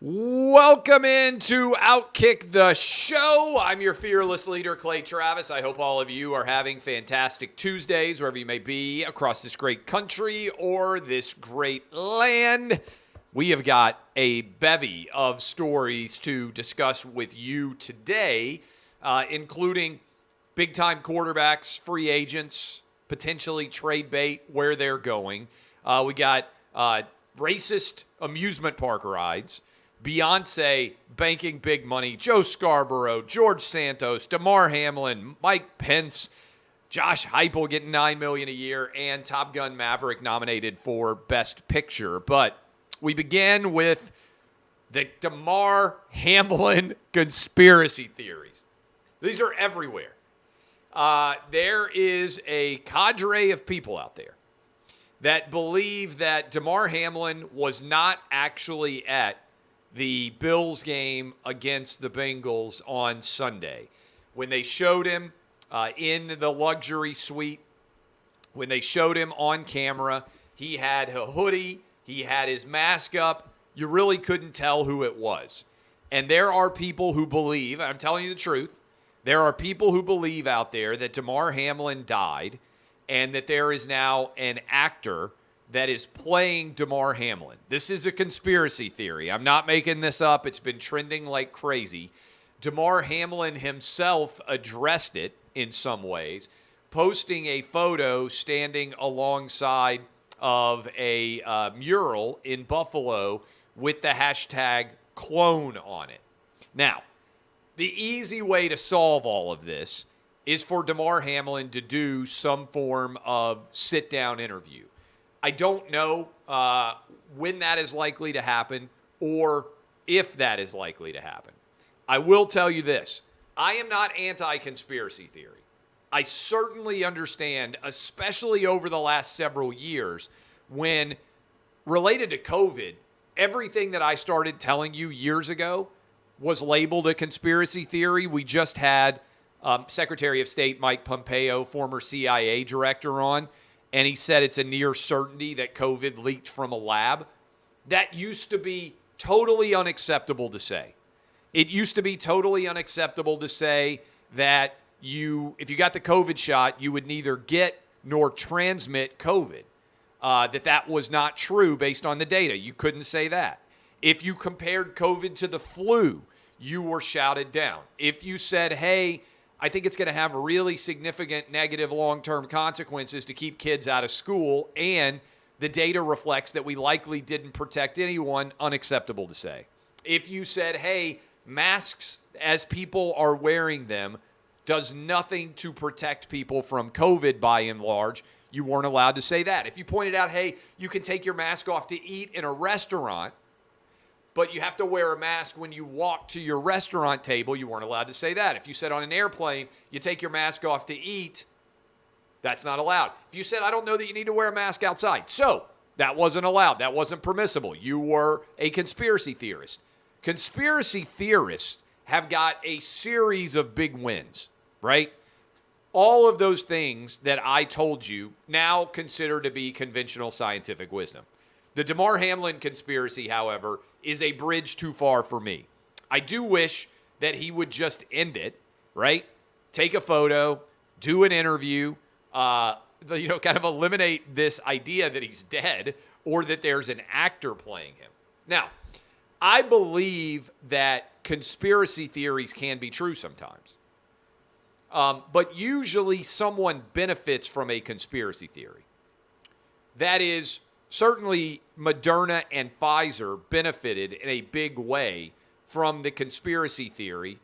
Welcome into Outkick the show. I'm your fearless leader, Clay Travis. I hope all of you are having fantastic Tuesdays, wherever you may be, across this great country or this great land. We have got a bevy of stories to discuss with you today, including big-time quarterbacks, free agents, potentially trade bait, where they're going. We got racist amusement park rides, Beyonce banking big money, Joe Scarborough, George Santos, Demar Hamlin, Mike Pence, Josh Heupel getting $9 million a year, and Top Gun Maverick nominated for Best Picture. But we begin with the Demar Hamlin conspiracy theories. These are everywhere. There is a cadre of people out there that believe that Demar Hamlin was not actually at the Bills game against the Bengals on Sunday. When they showed him in the luxury suite, when they showed him on camera, he had a hoodie, he had his mask up. You really couldn't tell who it was. And there are people who believe, I'm telling you the truth, there are people who believe out there that Demar Hamlin died and that there is now an actor that is playing Demar Hamlin. This is a conspiracy theory. I'm not making this up. It's been trending like crazy. Demar Hamlin himself addressed it in some ways, posting a photo standing alongside of a mural in Buffalo with the hashtag clone on it. Now, the easy way to solve all of this is for Demar Hamlin to do some form of sit-down interview. I don't know when that is likely to happen or if that is likely to happen. I will tell you this. I am not anti-conspiracy theory. I certainly understand, especially over the last several years, when related to COVID, everything that I started telling you years ago was labeled a conspiracy theory. We just had Secretary of State Mike Pompeo, former CIA director, on, and he said it's a near certainty that COVID leaked from a lab. That used to be totally unacceptable to say. It used to be totally unacceptable to say that if you got the COVID shot, you would neither get nor transmit COVID. That was not true based on the data. You couldn't say that. If you compared COVID to the flu, you were shouted down. If you said, hey, I think it's going to have really significant negative long-term consequences to keep kids out of school, and the data reflects that we likely didn't protect anyone, unacceptable to say. If you said, hey, masks as people are wearing them does nothing to protect people from COVID by and large, you weren't allowed to say that. If you pointed out, hey, you can take your mask off to eat in a restaurant, but you have to wear a mask when you walk to your restaurant table, you weren't allowed to say that. If you said on an airplane, you take your mask off to eat, that's not allowed. If you said, I don't know that you need to wear a mask outside, so that wasn't allowed. That wasn't permissible. You were a conspiracy theorist. Conspiracy theorists have got a series of big wins, right? All of those things that I told you now consider to be conventional scientific wisdom. The Demar Hamlin conspiracy, however, is a bridge too far for me. I do wish that he would just end it, right? Take a photo, do an interview, kind of eliminate this idea that he's dead or that there's an actor playing him. Now, I believe that conspiracy theories can be true sometimes. But usually someone benefits from a conspiracy theory. That is, certainly Moderna and Pfizer benefited in a big way from the conspiracy theory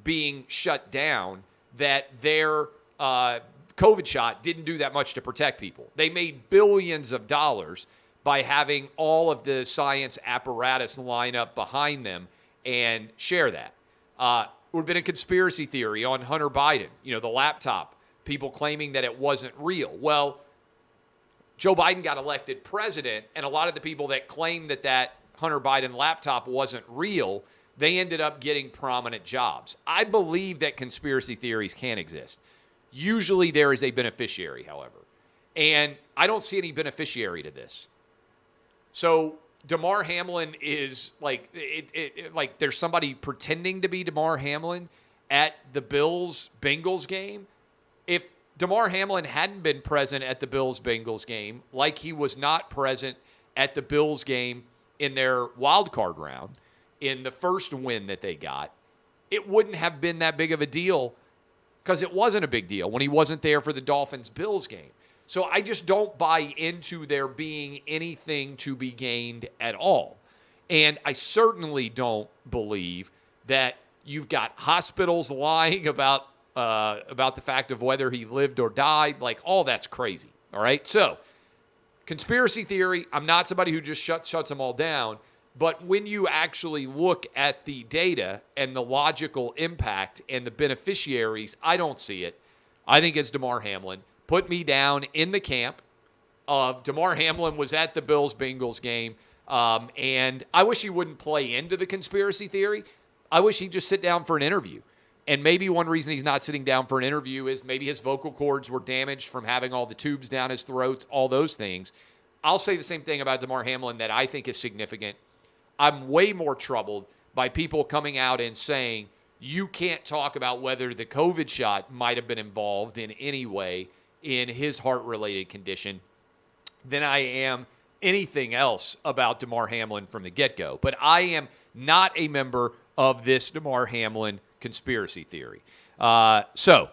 being shut down that their COVID shot didn't do that much to protect people. They made billions of dollars by having all of the science apparatus line up behind them and share that. Would have been a conspiracy theory on Hunter Biden, the laptop, people claiming that it wasn't real. Well, Joe Biden got elected president, and a lot of the people that claimed that Hunter Biden laptop wasn't real, they ended up getting prominent jobs. I believe that conspiracy theories can exist. Usually there is a beneficiary, however. And I don't see any beneficiary to this. So Damar Hamlin is like like there's somebody pretending to be Damar Hamlin at the Bills-Bengals game. If Damar Hamlin hadn't been present at the Bills-Bengals game, like he was not present at the Bills game in their wild card round, in the first win that they got, it wouldn't have been that big of a deal because it wasn't a big deal when he wasn't there for the Dolphins-Bills game. So I just don't buy into there being anything to be gained at all. And I certainly don't believe that you've got hospitals lying about the fact of whether he lived or died. Like, all that's crazy, all right? So, conspiracy theory, I'm not somebody who just shuts them all down, but when you actually look at the data and the logical impact and the beneficiaries, I don't see it. I think it's Damar Hamlin. Put me down in the camp of Damar Hamlin was at the Bills-Bengals game, and I wish he wouldn't play into the conspiracy theory. I wish he'd just sit down for an interview. And maybe one reason he's not sitting down for an interview is maybe his vocal cords were damaged from having all the tubes down his throat, all those things. I'll say the same thing about Damar Hamlin that I think is significant. I'm way more troubled by people coming out and saying you can't talk about whether the COVID shot might have been involved in any way in his heart-related condition than I am anything else about Damar Hamlin from the get-go. But I am not a member of this Damar Hamlin conspiracy theory. So,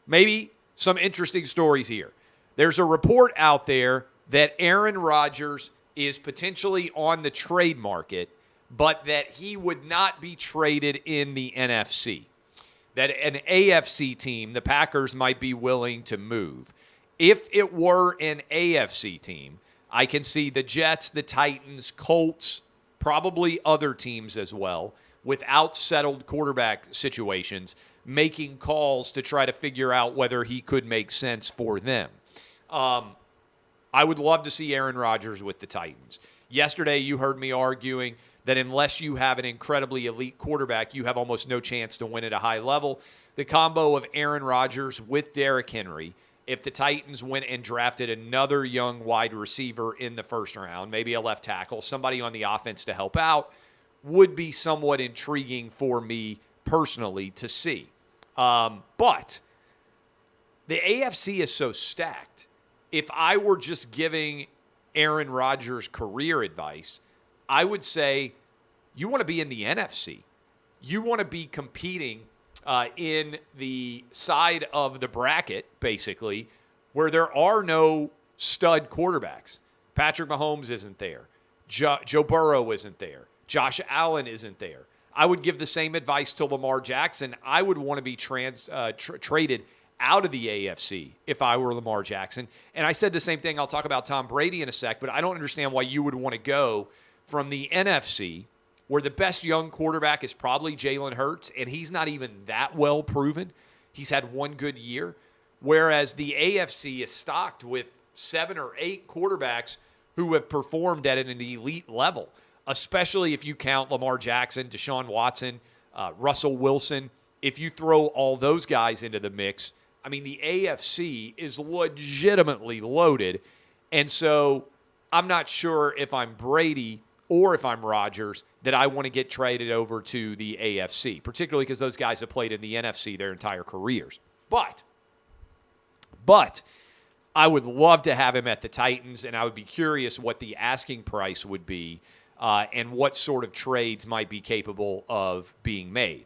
maybe some interesting stories here. There's a report out there that Aaron Rodgers is potentially on the trade market, but that he would not be traded in the NFC. That an AFC team, the Packers, might be willing to move. If it were an AFC team, I can see the Jets, the Titans, Colts, probably other teams as well, without settled quarterback situations, making calls to try to figure out whether he could make sense for them. I would love to see Aaron Rodgers with the Titans. Yesterday, you heard me arguing that unless you have an incredibly elite quarterback, you have almost no chance to win at a high level. The combo of Aaron Rodgers with Derrick Henry, if the Titans went and drafted another young wide receiver in the first round, maybe a left tackle, somebody on the offense to help out, would be somewhat intriguing for me personally to see. But the AFC is so stacked. If I were just giving Aaron Rodgers career advice, I would say you want to be in the NFC. You want to be competing in the side of the bracket, basically, where there are no stud quarterbacks. Patrick Mahomes isn't there. Joe Burrow isn't there. Josh Allen isn't there. I would give the same advice to Lamar Jackson. I would want to be traded out of the AFC if I were Lamar Jackson. And I said the same thing. I'll talk about Tom Brady in a sec, but I don't understand why you would want to go from the NFC, where the best young quarterback is probably Jalen Hurts, and he's not even that well proven. He's had one good year, whereas the AFC is stocked with 7 or 8 quarterbacks who have performed at an elite level, especially if you count Lamar Jackson, Deshaun Watson, Russell Wilson. If you throw all those guys into the mix, I mean, the AFC is legitimately loaded. And so I'm not sure if I'm Brady or if I'm Rodgers that I want to get traded over to the AFC, particularly because those guys have played in the NFC their entire careers. But I would love to have him at the Titans, and I would be curious what the asking price would be and what sort of trades might be capable of being made.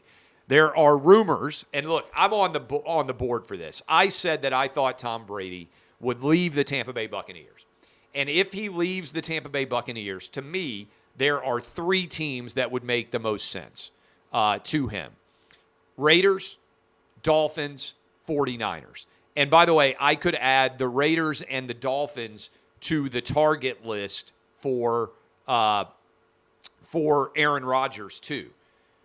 There are rumors, and look, I'm on the board for this. I said that I thought Tom Brady would leave the Tampa Bay Buccaneers. And if he leaves the Tampa Bay Buccaneers, to me, there are 3 teams that would make the most sense to him. Raiders, Dolphins, 49ers. And by the way, I could add the Raiders and the Dolphins to the target list for Aaron Rodgers too.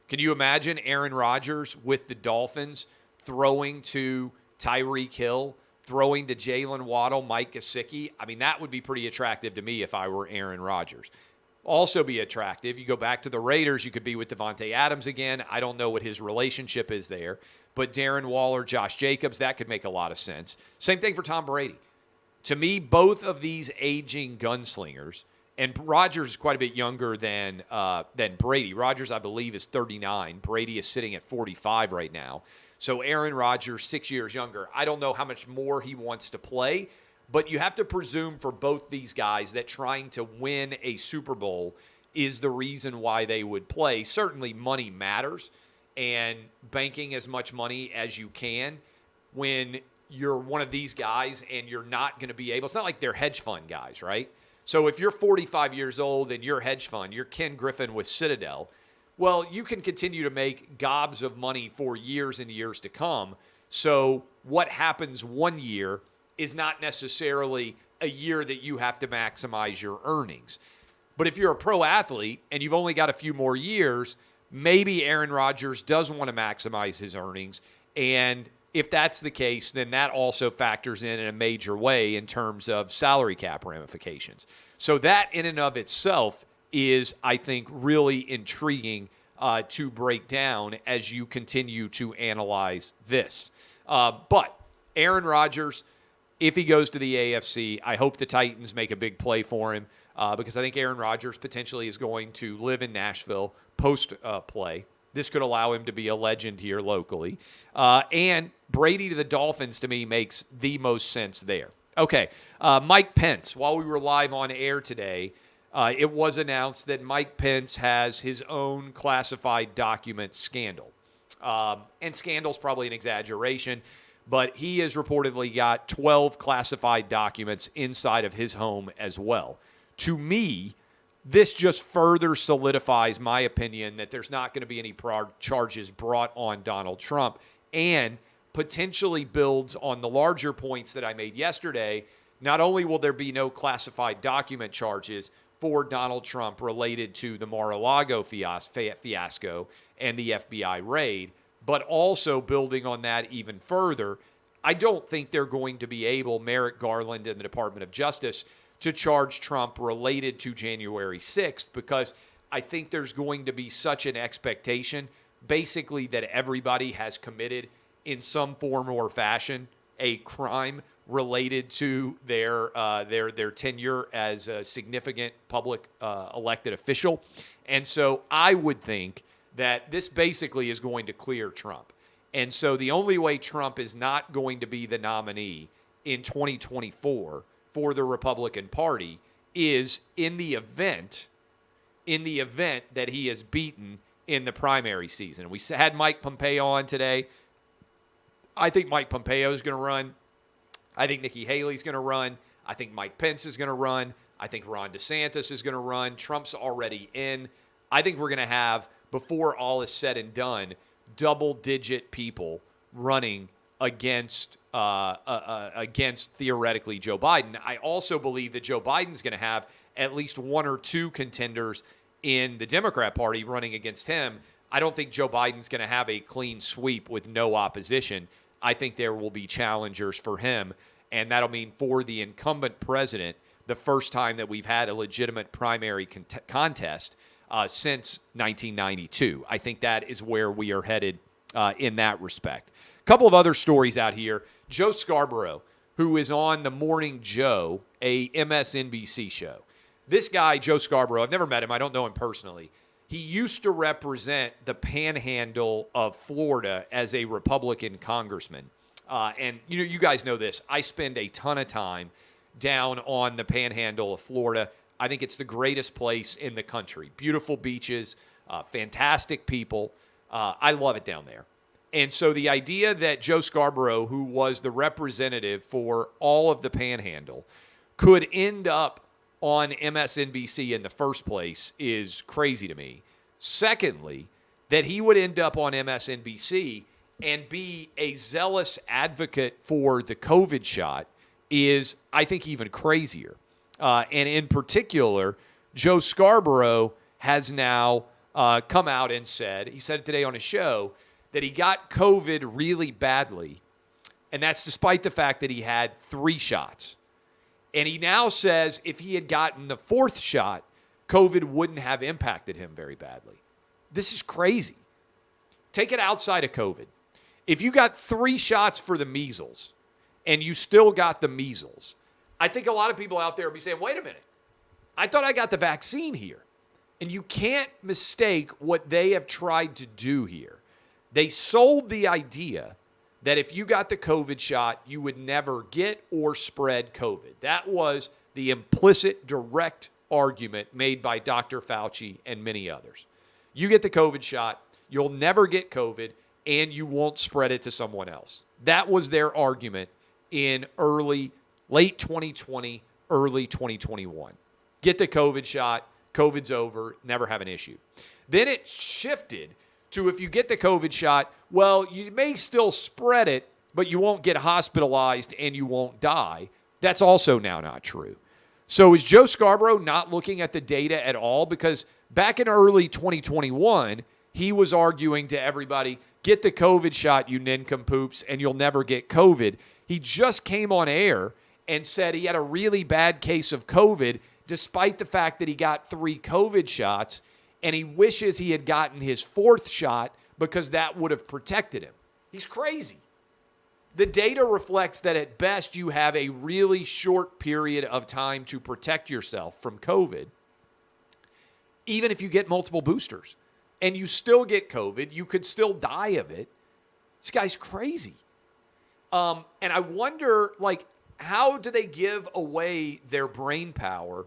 Can you imagine Aaron Rodgers with the Dolphins throwing to Tyreek Hill, throwing to Jalen Waddle, Mike Gesicki? I mean, that would be pretty attractive to me if I were Aaron Rodgers. Also be attractive, you go back to the Raiders, you could be with Devontae Adams again. I don't know what his relationship is there. But Darren Waller, Josh Jacobs, that could make a lot of sense. Same thing for Tom Brady. To me, both of these aging gunslingers, And Rodgers is quite a bit younger than Brady. Rodgers, I believe, is 39. Brady is sitting at 45 right now. So Aaron Rodgers, 6 years younger. I don't know how much more he wants to play, but you have to presume for both these guys that trying to win a Super Bowl is the reason why they would play. Certainly money matters, and banking as much money as you can when you're one of these guys and you're not going to be able – it's not like they're hedge fund guys, right? So if you're 45 years old and you're a hedge fund, you're Ken Griffin with Citadel, well, you can continue to make gobs of money for years and years to come. So what happens one year is not necessarily a year that you have to maximize your earnings. But if you're a pro athlete and you've only got a few more years, maybe Aaron Rodgers does want to maximize his earnings. And if that's the case, then that also factors in a major way in terms of salary cap ramifications. So that in and of itself is, I think, really intriguing to break down as you continue to analyze this. But Aaron Rodgers, if he goes to the AFC, I hope the Titans make a big play for him because I think Aaron Rodgers potentially is going to live in Nashville post-play. This could allow him to be a legend here locally. And Brady to the Dolphins, to me, makes the most sense there. Okay, Mike Pence. While we were live on air today, it was announced that Mike Pence has his own classified document scandal. And scandal's probably an exaggeration, but he has reportedly got 12 classified documents inside of his home as well. To me, this just further solidifies my opinion that there's not going to be any charges brought on Donald Trump and potentially builds on the larger points that I made yesterday. Not only will there be no classified document charges for Donald Trump related to the Mar-a-Lago fiasco and the FBI raid, but also building on that even further, I don't think they're going to be able, Merrick Garland and the Department of Justice, to charge Trump related to January 6th because I think there's going to be such an expectation, basically, that everybody has committed in some form or fashion a crime related to their tenure as a significant public elected official. And so I would think that this basically is going to clear Trump. And so the only way Trump is not going to be the nominee in 2024 for the Republican Party is in the event that he is beaten in the primary season. We had Mike Pompeo on today. I think Mike Pompeo is going to run. I think Nikki Haley's going to run. I think Mike Pence is going to run. I think Ron DeSantis is going to run. Trump's already in. I think we're going to have, before all is said and done, double-digit people running against theoretically Joe Biden. I also believe that Joe Biden's going to have at least one or two contenders in the Democrat Party running against him. I don't think Joe Biden's going to have a clean sweep with no opposition. I think there will be challengers for him, and that'll mean for the incumbent president, the first time that we've had a legitimate primary contest since 1992. I think that is where we are headed in that respect. A couple of other stories out here. Joe Scarborough, who is on The Morning Joe, a MSNBC show. This guy, Joe Scarborough, I've never met him. I don't know him personally. He used to represent the panhandle of Florida as a Republican congressman. And you guys know this. I spend a ton of time down on the panhandle of Florida. I think it's the greatest place in the country. Beautiful beaches, fantastic people. I love it down there. And so the idea that Joe Scarborough, who was the representative for all of the panhandle, could end up on MSNBC in the first place is crazy to me. Secondly, that he would end up on MSNBC and be a zealous advocate for the COVID shot is, I think, even crazier. And in particular, Joe Scarborough has now come out and said, he said it today on his show, that he got COVID really badly, and that's despite the fact that he had 3 shots. And he now says if he had gotten the 4th shot, COVID wouldn't have impacted him very badly. This is crazy. Take it outside of COVID. If you got 3 shots for the measles and you still got the measles, I think a lot of people out there will be saying, wait a minute. I thought I got the vaccine here. And you can't mistake what they have tried to do here. They sold the idea that if you got the COVID shot, you would never get or spread COVID. That was the implicit, direct argument made by Dr. Fauci and many others. You get the COVID shot, you'll never get COVID, and you won't spread it to someone else. That was their argument in late 2020, early 2021. Get the COVID shot, COVID's over, never have an issue. Then it shifted to if you get the COVID shot, well, you may still spread it, but you won't get hospitalized and you won't die. That's also now not true. So is Joe Scarborough not looking at the data at all? Because back in early 2021, he was arguing to everybody, get the COVID shot, you nincompoops, and you'll never get COVID. He just came on air and said he had a really bad case of COVID, despite the fact that he got 3 COVID shots, and he wishes he had gotten his 4th shot because that would have protected him. He's crazy. The data reflects that at best you have a really short period of time to protect yourself from COVID, even if you get multiple boosters. And you still get COVID, you could still die of it. This guy's crazy. And I wonder, how do they give away their brain power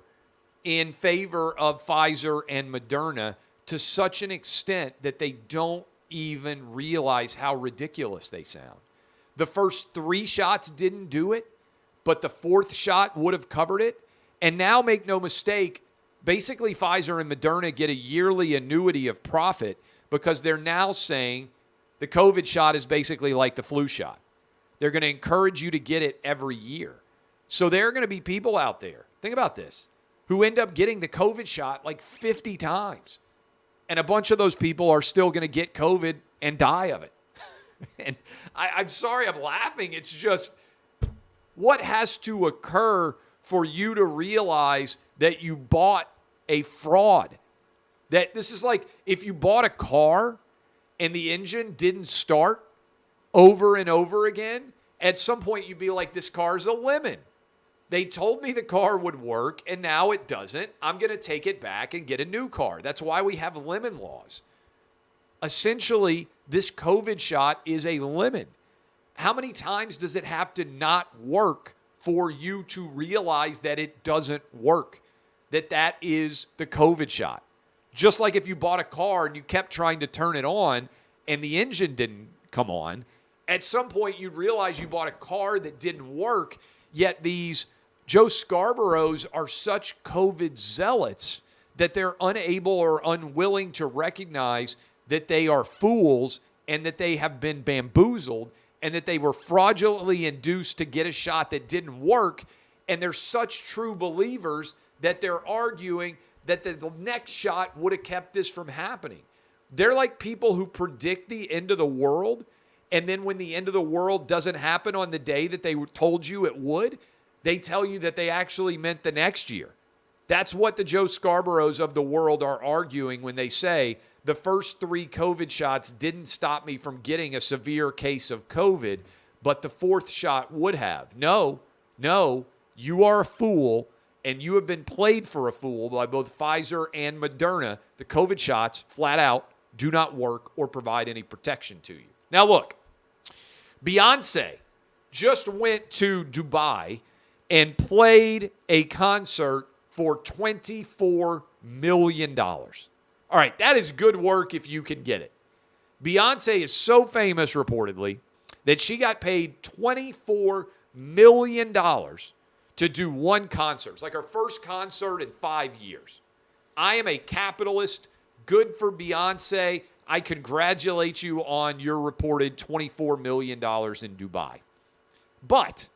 in favor of Pfizer and Moderna to such an extent that they don't even realize how ridiculous they sound? The first 3 shots didn't do it, but the 4th shot would have covered it. And now, make no mistake, basically Pfizer and Moderna get a yearly annuity of profit because they're now saying the COVID shot is basically like the flu shot. They're going to encourage you to get it every year. So there are going to be people out there, think about this, who end up getting the COVID shot 50 times. And a bunch of those people are still going to get COVID and die of it. And I'm sorry I'm laughing. It's just what has to occur for you to realize that you bought a fraud. That this is like if you bought a car and the engine didn't start over and over again, at some point you'd be like, this car's a lemon. They told me the car would work, and now it doesn't. I'm going to take it back and get a new car. That's why we have lemon laws. Essentially, this COVID shot is a lemon. How many times does it have to not work for you to realize that it doesn't work? That is the COVID shot. Just like if you bought a car and you kept trying to turn it on and the engine didn't come on, at some point you'd realize you bought a car that didn't work, yet these Joe Scarboroughs are such COVID zealots that they're unable or unwilling to recognize that they are fools and that they have been bamboozled and that they were fraudulently induced to get a shot that didn't work. And they're such true believers that they're arguing that the next shot would have kept this from happening. They're like people who predict the end of the world, and then when the end of the world doesn't happen on the day that they told you it would, they tell you that they actually meant the next year. That's what the Joe Scarboroughs of the world are arguing when they say the first 3 COVID shots didn't stop me from getting a severe case of COVID, but the 4th shot would have. No, you are a fool, and you have been played for a fool by both Pfizer and Moderna. The COVID shots, flat out, do not work or provide any protection to you. Now look, Beyonce just went to Dubai and played a concert for $24 million. All right, that is good work if you can get it. Beyonce is so famous, reportedly, that she got paid $24 million to do one concert. It's like her first concert in 5 years. I am a capitalist. Good for Beyonce. I congratulate you on your reported $24 million in Dubai. But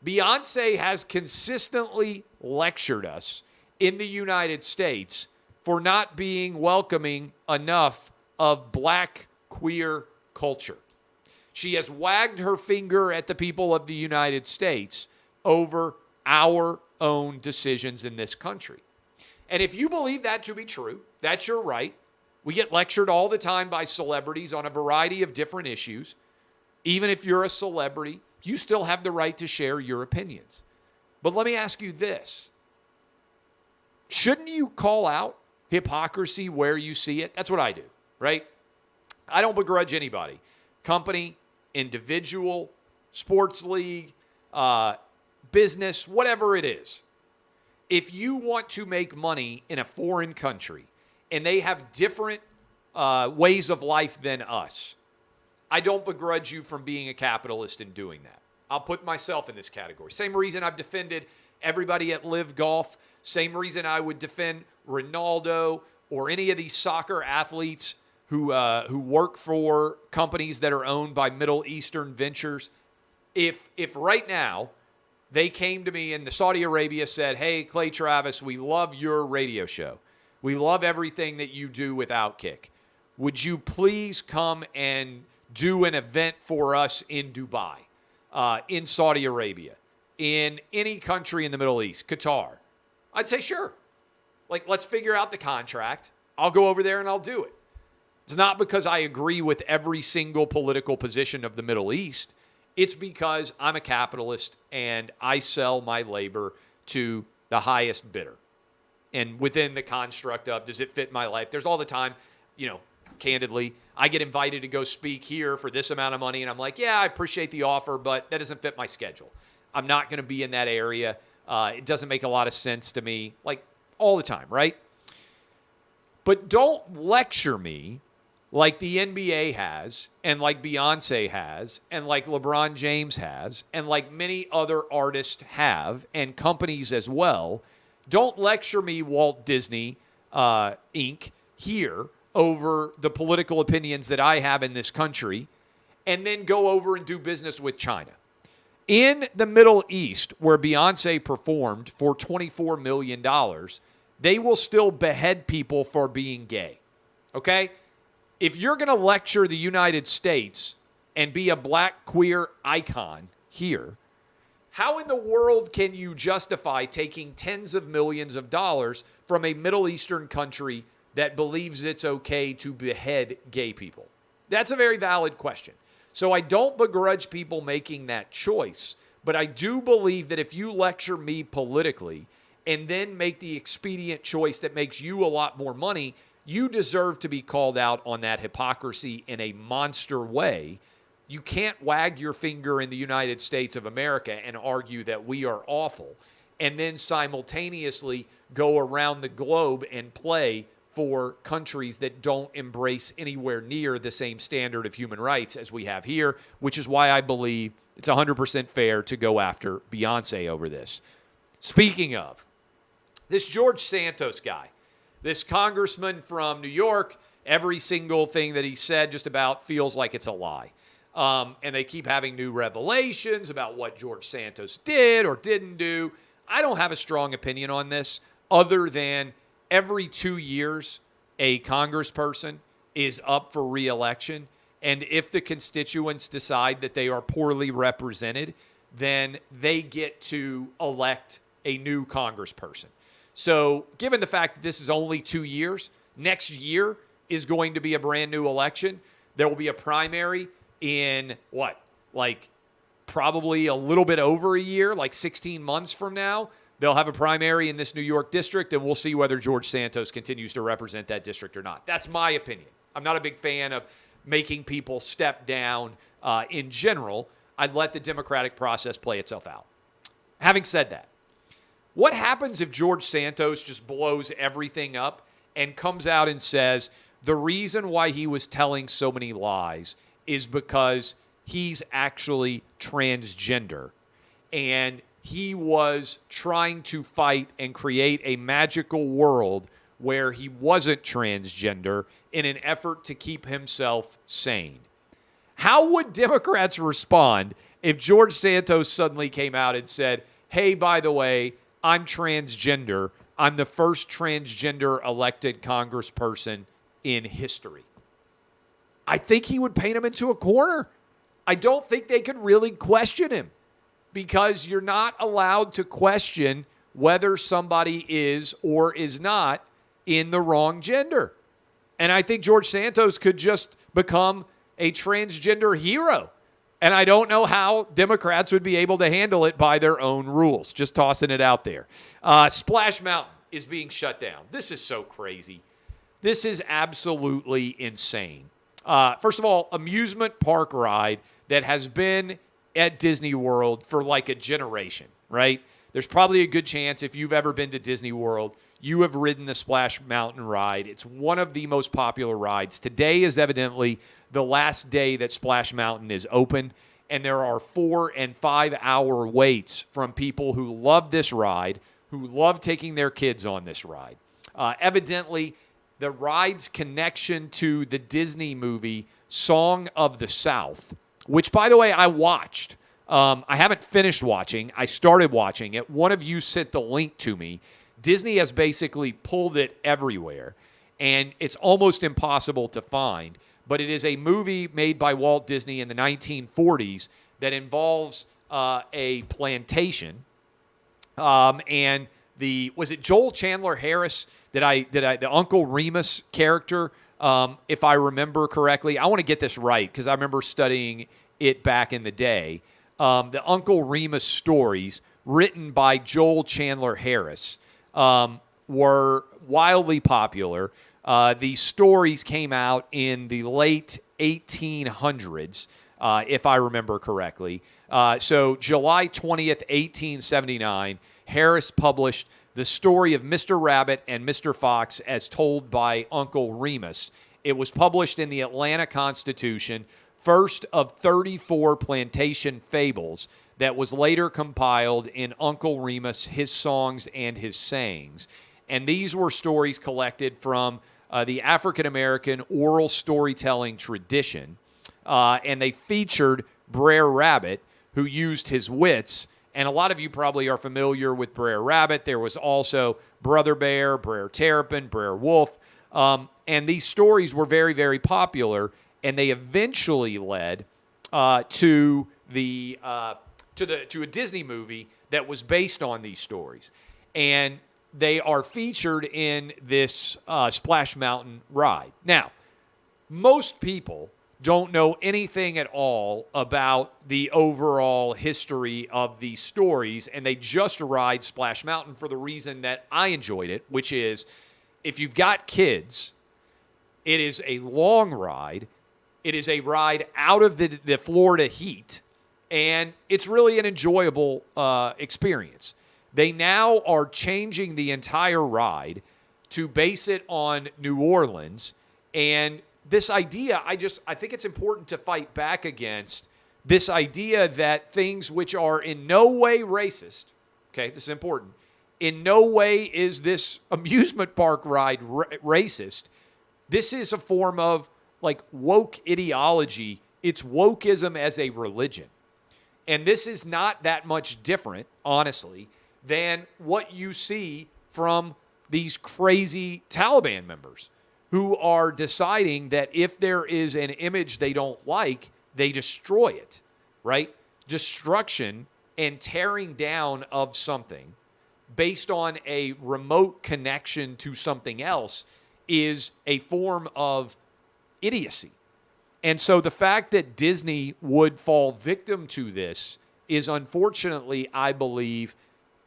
Beyonce has consistently lectured us in the United States for not being welcoming enough of black queer culture. She has wagged her finger at the people of the United States over our own decisions in this country. And if you believe that to be true, that's your right. We get lectured all the time by celebrities on a variety of different issues. Even if you're a celebrity, you still have the right to share your opinions. But let me ask you this. shouldn't you call out hypocrisy where you see it? That's what I do, right? I don't begrudge anybody. Company, individual, sports league, business, whatever it is. If you want to make money in a foreign country and they have different ways of life than us, I don't begrudge you from being a capitalist and doing that. I'll put myself in this category. Same reason I've defended everybody at Live Golf. Same reason I would defend Ronaldo or any of these soccer athletes who work for companies that are owned by Middle Eastern ventures. If right now they came to me and the Saudi Arabia said, hey, Clay Travis, we love your radio show. We love everything that you do with Outkick. Would you please come and do an event for us in Dubai, in Saudi Arabia, in any country in the Middle East, Qatar? I'd say sure. Like, let's figure out the contract. I'll go over there and I'll do it. It's not because I agree with every single political position of the Middle East. It's because I'm a capitalist and I sell my labor to the highest bidder. And within the construct of, does it fit my life? There's all the time, candidly, I get invited to go speak here for this amount of money, and I'm like, yeah, I appreciate the offer, but that doesn't fit my schedule. I'm not going to be in that area. It doesn't make a lot of sense to me, like all the time, right? But don't lecture me like the NBA has, and like Beyonce has, and like LeBron James has, and like many other artists have, and companies as well. Don't lecture me, Walt Disney, Inc., here over the political opinions that I have in this country, and then go over and do business with China. In the Middle East, where Beyonce performed for $24 million, they will still behead people for being gay. Okay? If you're going to lecture the United States and be a black queer icon here, how in the world can you justify taking tens of millions of dollars from a Middle Eastern country that believes it's okay to behead gay people? That's a very valid question. So I don't begrudge people making that choice, but I do believe that if you lecture me politically and then make the expedient choice that makes you a lot more money, you deserve to be called out on that hypocrisy in a monster way. You can't wag your finger in the United States of America and argue that we are awful and then simultaneously go around the globe and play for countries that don't embrace anywhere near the same standard of human rights as we have here, which is why I believe it's 100% fair to go after Beyonce over this. Speaking of, this George Santos guy, this congressman from New York, every single thing that he said just about feels like it's a lie. And they keep having new revelations about what George Santos did or didn't do. I don't have a strong opinion on this other than every 2 years, a congressperson is up for re-election. And if the constituents decide that they are poorly represented, then they get to elect a new congressperson. So given the fact that this is only 2 years, next year is going to be a brand new election. There will be a primary in probably a little bit over a year, like 16 months from now. They'll have a primary in this New York district, and we'll see whether George Santos continues to represent that district or not. That's my opinion. I'm not a big fan of making people step down in general. I'd let the democratic process play itself out. Having said that, what happens if George Santos just blows everything up and comes out and says the reason why he was telling so many lies is because he's actually transgender and he was trying to fight and create a magical world where he wasn't transgender in an effort to keep himself sane? How would Democrats respond if George Santos suddenly came out and said, hey, by the way, I'm transgender. I'm the first transgender elected congressperson in history? I think he would paint him into a corner. I don't think they could really question him because you're not allowed to question whether somebody is or is not in the wrong gender. And I think George Santos could just become a transgender hero. And I don't know how Democrats would be able to handle it by their own rules. Just tossing it out there. Splash Mountain. is being shut down. This is so crazy. This is absolutely insane. First of all, amusement park ride that has been at Disney World for like a generation, right? There's probably a good chance if you've ever been to Disney World, you have ridden the Splash Mountain ride. It's one of the most popular rides. Today is evidently the last day that Splash Mountain is open, and there are 4 and 5 hour waits from people who love this ride, who love taking their kids on this ride. Evidently, the ride's connection to the Disney movie Song of the South, which, by the way, I watched. I haven't finished watching. I started watching it. One of you sent the link to me. Disney has basically pulled it everywhere, and it's almost impossible to find. But it is a movie made by Walt Disney in the 1940s that involves a plantation. And was it Joel Chandler Harris? The Uncle Remus character, if I remember correctly? I want to get this right because I remember studying it back in the day. The Uncle Remus stories written by Joel Chandler Harris were wildly popular. These stories came out in the late 1800s, if I remember correctly. So July 20th, 1879, Harris published The Story of Mr. Rabbit and Mr. Fox as told by Uncle Remus. It was published in the Atlanta Constitution, first of 34 plantation fables that was later compiled in Uncle Remus, His Songs and His Sayings. And these were stories collected from the African-American oral storytelling tradition. And they featured Brer Rabbit, who used his wits. And a lot of you probably are familiar with Brer Rabbit. There was also Brother Bear, Brer Terrapin, Brer Wolf. And these stories were very, very popular. And they eventually led to a Disney movie that was based on these stories. And they are featured in this Splash Mountain ride. Now, most people don't know anything at all about the overall history of these stories, and they just ride Splash Mountain for the reason that I enjoyed it, which is if you've got kids, it is a long ride. It is a ride out of the Florida heat, and it's really an enjoyable experience. They now are changing the entire ride to base it on New Orleans, and this idea, I think it's important to fight back against this idea that things which are in no way racist, okay, this is important, in no way is this amusement park ride racist. This is a form of like woke ideology. It's wokeism as a religion. And this is not that much different, honestly, than what you see from these crazy Taliban members who are deciding that if there is an image they don't like, they destroy it, right? Destruction and tearing down of something based on a remote connection to something else is a form of idiocy. And so the fact that Disney would fall victim to this is unfortunately, I believe,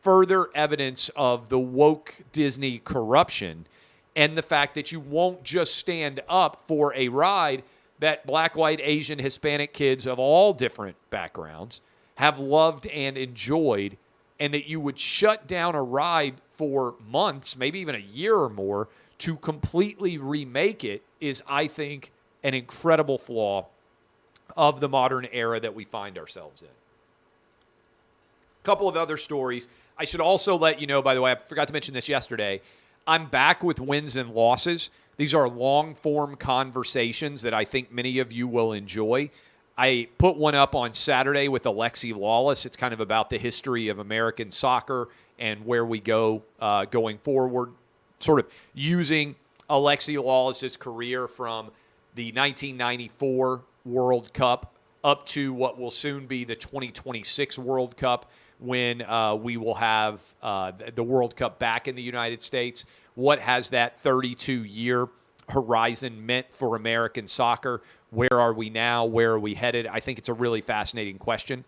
further evidence of the woke Disney corruption and the fact that you won't just stand up for a ride that Black, white, Asian, Hispanic kids of all different backgrounds have loved and enjoyed, and that you would shut down a ride for months, maybe even a year or more, to completely remake it is, I think, an incredible flaw of the modern era that we find ourselves in. A couple of other stories. I should also let you know, by the way, I forgot to mention this yesterday, I'm back with wins and losses. These are long-form conversations that I think many of you will enjoy. I put one up on Saturday with Alexi Lawless. It's kind of about the history of American soccer and where we go going forward, sort of using Alexi Lawless's career from the 1994 World Cup up to what will soon be the 2026 World Cup, when we will have the World Cup back in the United States. What has that 32-year horizon meant for American soccer? Where are we now? Where are we headed? I think it's a really fascinating question.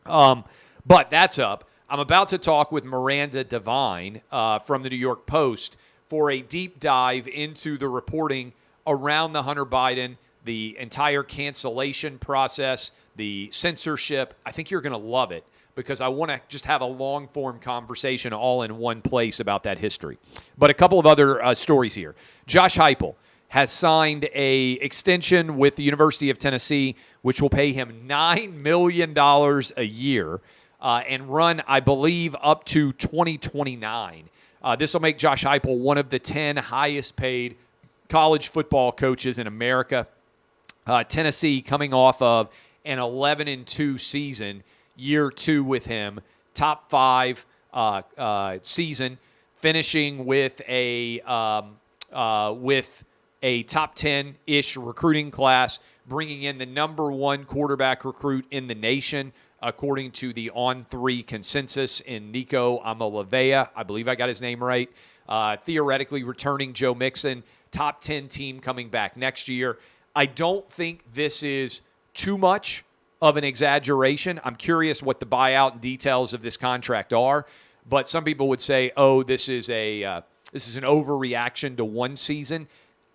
But that's up. I'm about to talk with Miranda Devine from the New York Post for a deep dive into the reporting around the Hunter Biden, the entire cancellation process, the censorship. I think you're going to love it because I want to just have a long-form conversation all in one place about that history. But a couple of other stories here. Josh Heupel has signed a extension with the University of Tennessee, which will pay him $9 million a year and run, I believe, up to 2029. This will make Josh Heupel one of the 10 highest-paid college football coaches in America. Tennessee coming off of an 11-2 season, year 2 with him, top 5 season, finishing with a top 10-ish recruiting class, bringing in the number 1 quarterback recruit in the nation, according to the On3 consensus in Nico Amalavea. I believe I got his name right. Theoretically returning Joe Mixon, top 10 team coming back next year. I don't think this is too much of an exaggeration. I'm curious what the buyout details of this contract are, but some people would say, "Oh, this is an overreaction to one season."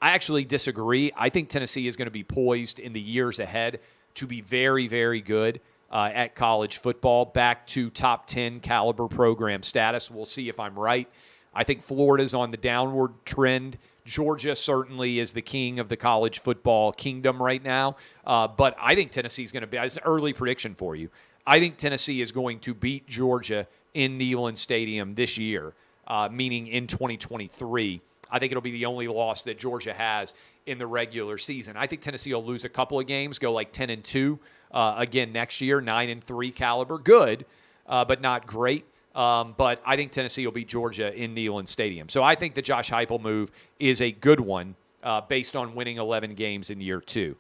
I actually disagree. I think Tennessee is going to be poised in the years ahead to be very, very good at college football, back to top 10 caliber program status. We'll see if I'm right. I think Florida's on the downward trend. Georgia certainly is the king of the college football kingdom right now. But I think Tennessee's going to be – it's an early prediction for you. I think Tennessee is going to beat Georgia in Neyland Stadium this year, meaning in 2023. I think it'll be the only loss that Georgia has in the regular season. I think Tennessee will lose a couple of games, go like 10-2 again next year, 9-3 caliber. Good, but not great. But I think Tennessee will beat Georgia in Neyland Stadium. So I think the Josh Heupel move is a good one based on winning 11 games in year 2.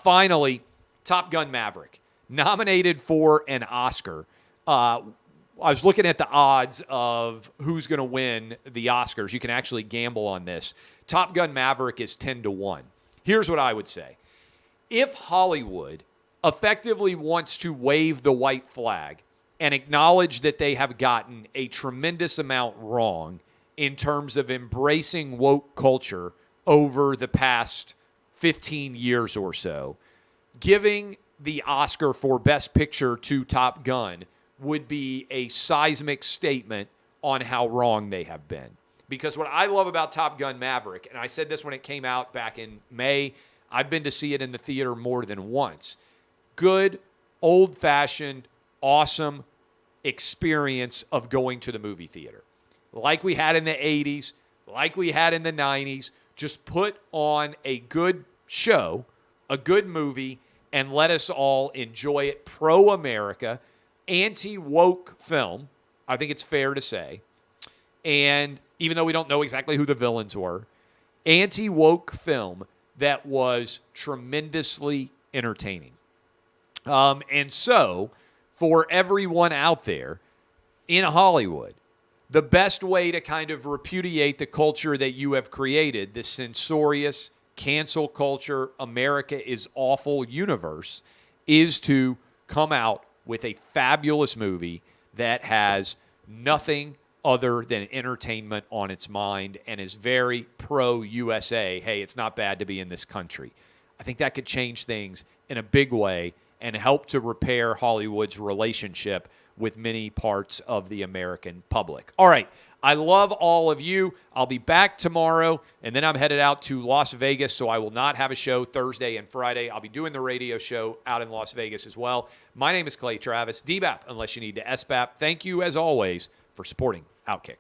Finally, Top Gun Maverick, nominated for an Oscar. I was looking at the odds of who's going to win the Oscars. You can actually gamble on this. Top Gun Maverick is 10-1. Here's what I would say. If Hollywood effectively wants to wave the white flag and acknowledge that they have gotten a tremendous amount wrong in terms of embracing woke culture over the past 15 years or so, giving the Oscar for Best Picture to Top Gun would be a seismic statement on how wrong they have been. Because what I love about Top Gun Maverick, and I said this when it came out back in May, I've been to see it in the theater more than once. Good, old-fashioned, awesome experience of going to the movie theater. Like we had in the 80s, like we had in the 90s, just put on a good show, a good movie, and let us all enjoy it. Pro-America, anti-woke film, I think it's fair to say. And even though we don't know exactly who the villains were, anti-woke film that was tremendously entertaining. And so, for everyone out there in Hollywood, the best way to kind of repudiate the culture that you have created, this censorious, cancel culture, America is awful universe, is to come out with a fabulous movie that has nothing other than entertainment on its mind and is very pro-USA. Hey, it's not bad to be in this country. I think that could change things in a big way and help to repair Hollywood's relationship with many parts of the American public. All right, I love all of you. I'll be back tomorrow, and then I'm headed out to Las Vegas, so I will not have a show Thursday and Friday. I'll be doing the radio show out in Las Vegas as well. My name is Clay Travis, DBAP, unless you need to SBAP. Thank you, as always, for supporting Outkick.